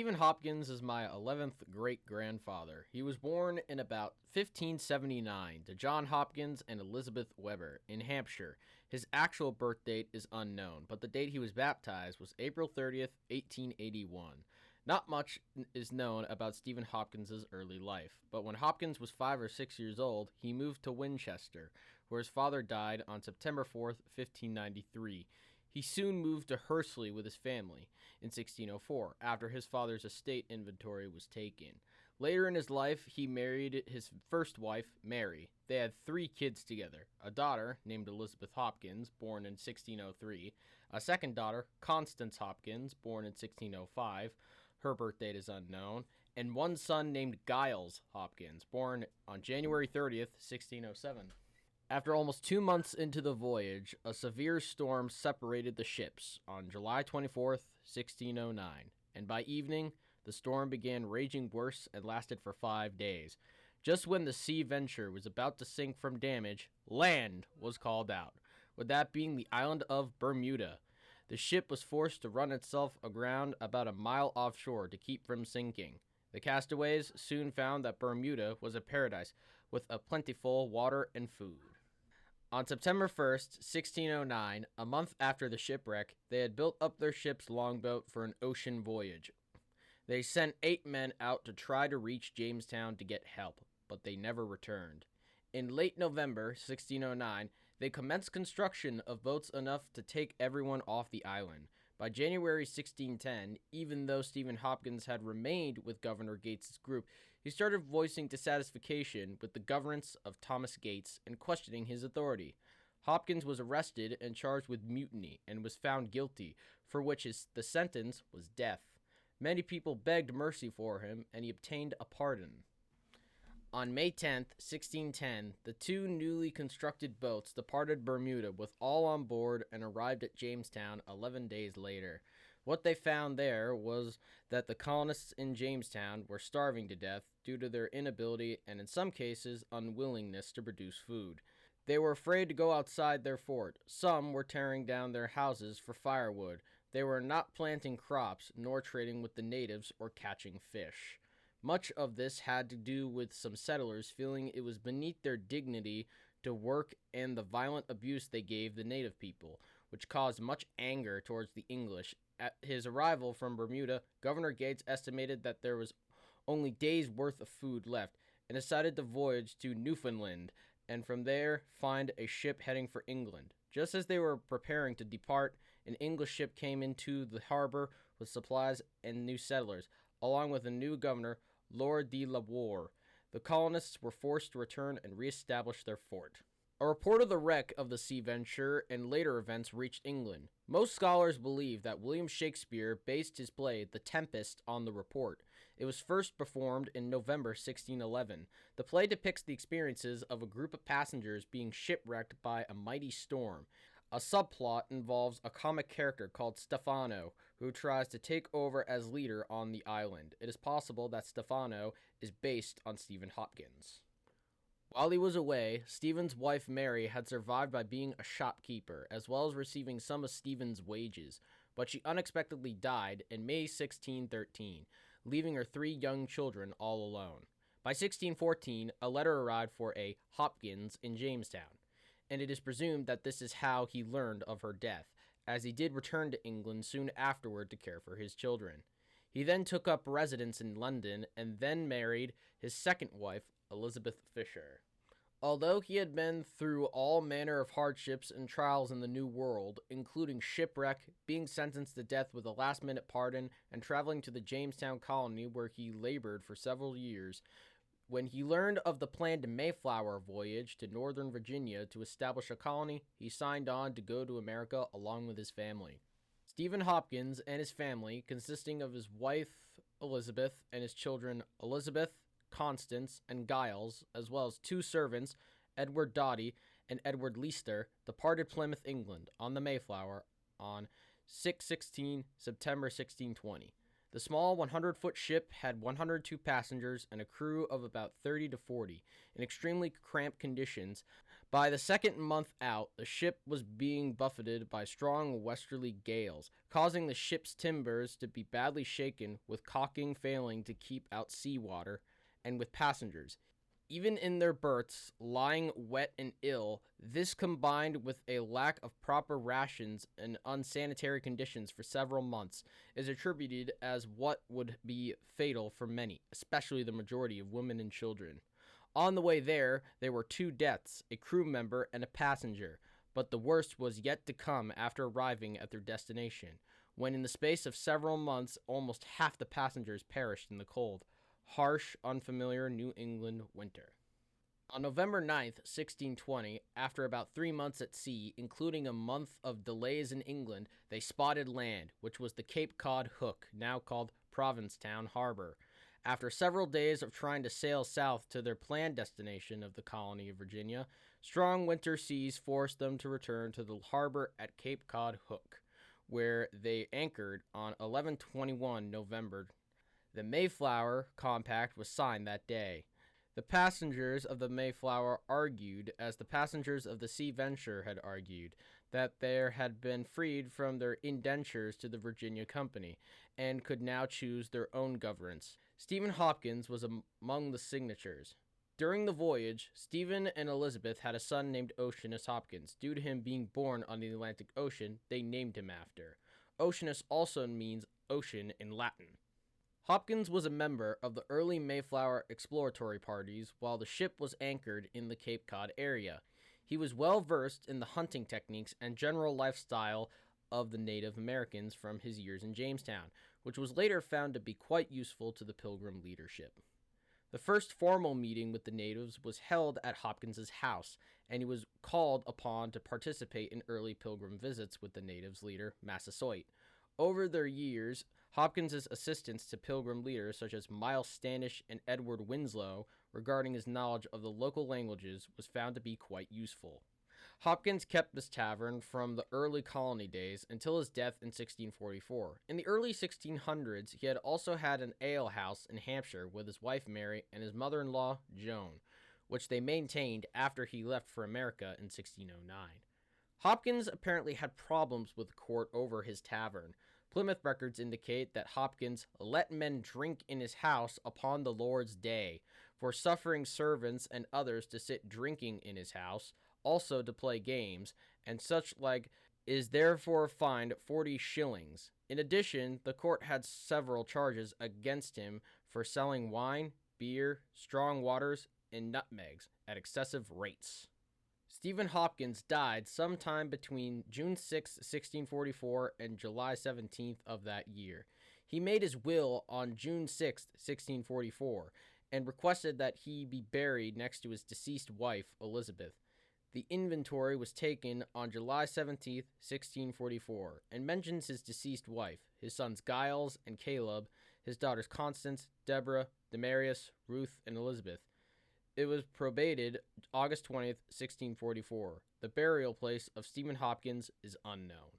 Stephen Hopkins is my 11th great-grandfather. He was born in about 1579 to John Hopkins and Elizabeth Weber in Hampshire. His actual birth date is unknown, but the date he was baptized was April 30th, 1881. Not much is known about Stephen Hopkins' early life, but when Hopkins was 5 or 6 years old, he moved to Winchester, where his father died on September 4th, 1593. He soon moved to Hursley with his family in 1604, after his father's estate inventory was taken. Later in his life, he married his first wife, Mary. They had 3 kids together, a daughter named Elizabeth Hopkins, born in 1603, a second daughter, Constance Hopkins, born in 1605, her birth date is unknown, and one son named Giles Hopkins, born on January 30th, 1607. After almost 2 months into the voyage, a severe storm separated the ships on July 24th, 1609, and by evening, the storm began raging worse and lasted for 5 days. Just when the Sea Venture was about to sink from damage, land was called out, with that being the island of Bermuda. The ship was forced to run itself aground about a mile offshore to keep from sinking. The castaways soon found that Bermuda was a paradise with a plentiful water and food. On September 1st, 1609, a month after the shipwreck, they had built up their ship's longboat for an ocean voyage. They sent 8 men out to try to reach Jamestown to get help, but they never returned. In late November 1609, they commenced construction of boats enough to take everyone off the island. By January 1610, even though Stephen Hopkins had remained with Governor Gates's group, he started voicing dissatisfaction with the governance of Thomas Gates and questioning his authority. Hopkins was arrested and charged with mutiny and was found guilty, for which the sentence was death. Many people begged mercy for him, and he obtained a pardon. On May 10th, 1610, the 2 newly constructed boats departed Bermuda with all on board and arrived at Jamestown 11 days later. What they found there was that the colonists in Jamestown were starving to death due to their inability and, in some cases, unwillingness to produce food. They were afraid to go outside their fort. Some were tearing down their houses for firewood. They were not planting crops, nor trading with the natives or catching fish. Much of this had to do with some settlers feeling it was beneath their dignity to work and the violent abuse they gave the native people, which caused much anger towards the English. At his arrival from Bermuda, Governor Gates estimated that there was only days' worth of food left and decided to voyage to Newfoundland and from there find a ship heading for England. Just as they were preparing to depart, an English ship came into the harbor with supplies and new settlers, along with a new governor, Lord de la Warr. The colonists were forced to return and reestablish their fort. A report of the wreck of the Sea Venture and later events reached England. Most scholars believe that William Shakespeare based his play The Tempest on the report. It was first performed in November 1611. The play depicts the experiences of a group of passengers being shipwrecked by a mighty storm. A subplot involves a comic character called Stefano, who tries to take over as leader on the island. It is possible that Stefano is based on Stephen Hopkins. While he was away, Stephen's wife Mary had survived by being a shopkeeper, as well as receiving some of Stephen's wages, but she unexpectedly died in May 1613, leaving her 3 young children all alone. By 1614, a letter arrived for a Hopkins in Jamestown, and it is presumed that this is how he learned of her death, as he did return to England soon afterward to care for his children. He then took up residence in London and then married his second wife, Elizabeth Fisher. Although he had been through all manner of hardships and trials in the New World, including shipwreck, being sentenced to death with a last-minute pardon, and traveling to the Jamestown colony where he labored for several years, when he learned of the planned Mayflower voyage to Northern Virginia to establish a colony, he signed on to go to America along with his family. Stephen Hopkins and his family, consisting of his wife Elizabeth and his children Elizabeth, Constance, and Giles, as well as 2 servants, Edward Doughty and Edward Leicester, departed Plymouth, England, on the Mayflower on 6/16 September 1620. The small 100-foot ship had 102 passengers and a crew of about 30 to 40 in extremely cramped conditions, By the second month out, the ship was being buffeted by strong westerly gales, causing the ship's timbers to be badly shaken, with caulking failing to keep out seawater, and with passengers, even in their berths, lying wet and ill. This, combined with a lack of proper rations and unsanitary conditions for several months, is attributed as what would be fatal for many, especially the majority of women and children. On the way there were two deaths, a crew member and a passenger, but the worst was yet to come after arriving at their destination, when in the space of several months almost half the passengers perished in the cold, harsh, unfamiliar New England winter. On November 9th, 1620, after about 3 months at sea, including a month of delays in England, they spotted land, which was the Cape Cod Hook, now called Provincetown Harbor. After several days of trying to sail south to their planned destination of the colony of Virginia, strong winter seas forced them to return to the harbor at Cape Cod Hook, where they anchored on 11/21 November. The Mayflower Compact was signed that day. The passengers of the Mayflower argued, as the passengers of the Sea Venture had argued, that they had been freed from their indentures to the Virginia Company, and could now choose their own governance. Stephen Hopkins was among the signatures. During the voyage, Stephen and Elizabeth had a son named Oceanus Hopkins. Due to him being born on the Atlantic Ocean, they named him after. Oceanus also means ocean in Latin. Hopkins was a member of the early Mayflower exploratory parties while the ship was anchored in the Cape Cod area. He was well versed in the hunting techniques and general lifestyle of the Native Americans from his years in Jamestown, which was later found to be quite useful to the Pilgrim leadership. The first formal meeting with the natives was held at Hopkins's house, and he was called upon to participate in early Pilgrim visits with the natives' leader, Massasoit. Over their years, Hopkins's assistance to Pilgrim leaders such as Miles Standish and Edward Winslow regarding his knowledge of the local languages was found to be quite useful. Hopkins kept this tavern from the early colony days until his death in 1644. In the early 1600s, he had also had an ale house in Hampshire with his wife Mary and his mother-in-law Joan, which they maintained after he left for America in 1609. Hopkins apparently had problems with the court over his tavern. Plymouth records indicate that Hopkins let men drink in his house upon the Lord's Day, for suffering servants and others to sit drinking in his house, also to play games, and such like, is therefore fined 40 shillings. In addition, the court had several charges against him for selling wine, beer, strong waters, and nutmegs at excessive rates. Stephen Hopkins died sometime between June 6, 1644 and July 17th of that year. He made his will on June 6, 1644, and requested that he be buried next to his deceased wife, Elizabeth. The inventory was taken on July 17, 1644, and mentions his deceased wife, his sons Giles and Caleb, his daughters Constance, Deborah, Demarius, Ruth, and Elizabeth. It was probated August 20th, 1644. The burial place of Stephen Hopkins is unknown.